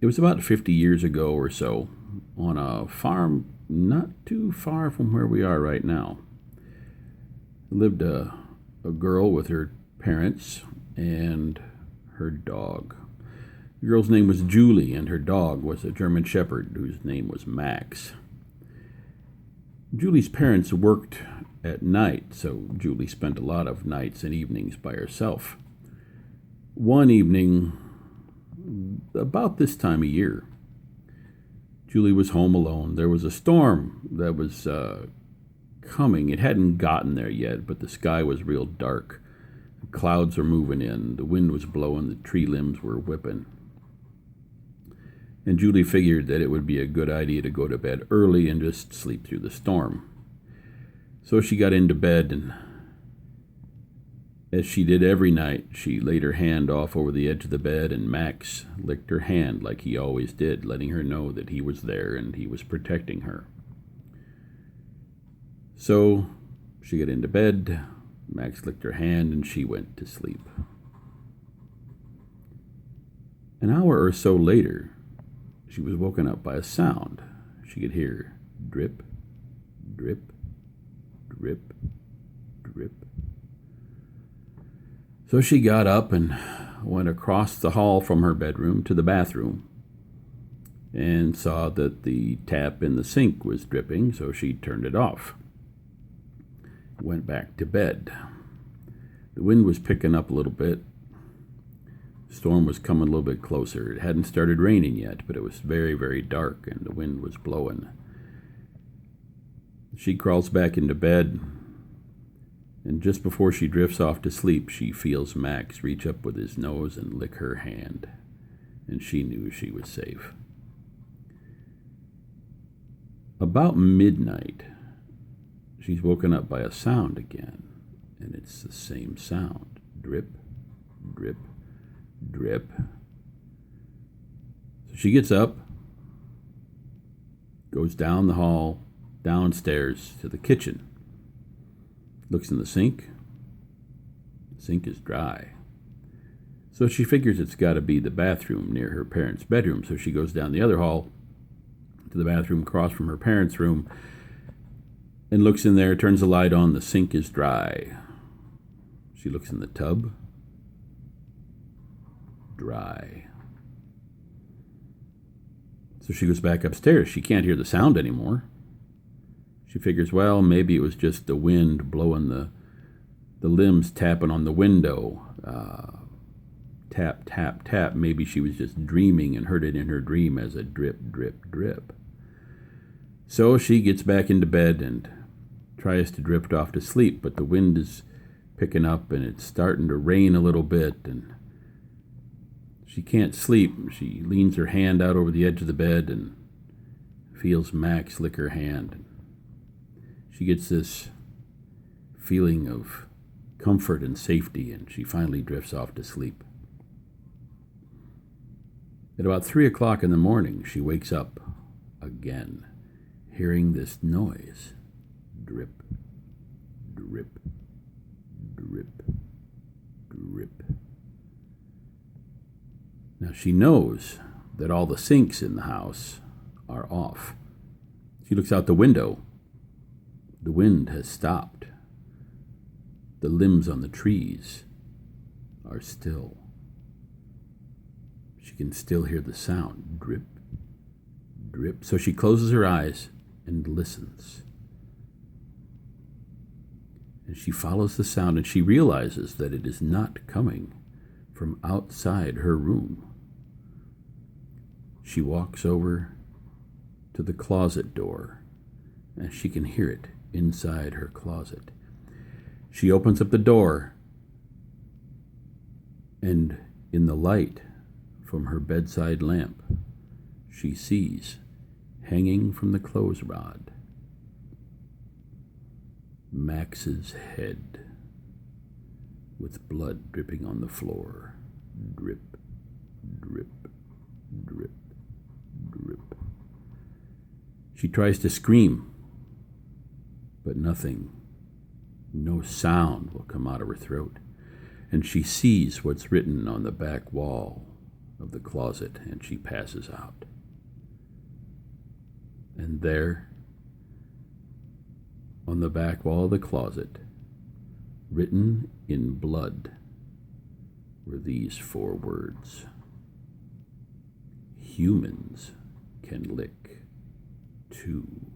It was about 50 years ago or so on a farm not too far from where we are right now. Lived a girl with her parents and her dog. The girl's name was Julie, and her dog was a German Shepherd whose name was Max. Julie's parents worked at night, so Julie spent a lot of nights and evenings by herself. One evening, about this time of year, Julie was home alone. There was a storm that was coming. It hadn't gotten there yet, but the sky was real dark. The clouds were moving in. The wind was blowing. The tree limbs were whipping. And Julie figured that it would be a good idea to go to bed early and just sleep through the storm. So she got into bed, and as she did every night, she laid her hand off over the edge of the bed, and Max licked her hand like he always did, letting her know that he was there and he was protecting her. So she got into bed, Max licked her hand, and she went to sleep. An hour or so later, she was woken up by a sound. She could hear drip, drip, drip, drip. So she got up and went across the hall from her bedroom to the bathroom and saw that the tap in the sink was dripping, so she turned it off. Went back to bed. The wind was picking up a little bit. The storm was coming a little bit closer. It hadn't started raining yet, but it was very, very dark and the wind was blowing. She crawls back into bed, and just before she drifts off to sleep, she feels Max reach up with his nose and lick her hand, and she knew she was safe. About midnight, she's woken up by a sound again, and it's the same sound. Drip, drip, drip. So she gets up, goes down the hall, downstairs to the kitchen, looks in the sink. The sink is dry. So she figures it's got to be the bathroom near her parents' bedroom, so she goes down the other hall to the bathroom across from her parents' room and looks in there, turns the light on. The sink is dry. She looks in the tub. Dry. So she goes back upstairs. She can't hear the sound anymore. She figures, well, maybe it was just the wind blowing the limbs tapping on the window. Tap, tap, tap. Maybe she was just dreaming and heard it in her dream as a drip, drip, drip. So she gets back into bed and tries to drift off to sleep, but the wind is picking up and it's starting to rain a little bit, and she can't sleep. She leans her hand out over the edge of the bed and feels Max lick her hand. She gets this feeling of comfort and safety, and she finally drifts off to sleep. At about 3 o'clock in the morning, she wakes up again, hearing this noise. Drip, drip, drip, drip. Now she knows that all the sinks in the house are off. She looks out the window. The wind has stopped. The limbs on the trees are still. She can still hear the sound. Drip, drip. So she closes her eyes and listens. And she follows the sound, and she realizes that it is not coming from outside her room. She walks over to the closet door, and she can hear it inside her closet. She opens up the door, and in the light from her bedside lamp, she sees, hanging from the clothes rod, Max's head with blood dripping on the floor. Drip, drip, drip, drip. She tries to scream, but nothing, no sound will come out of her throat. And she sees what's written on the back wall of the closet, and she passes out. And there, on the back wall of the closet, written in blood, were these 4 words: humans can lick too.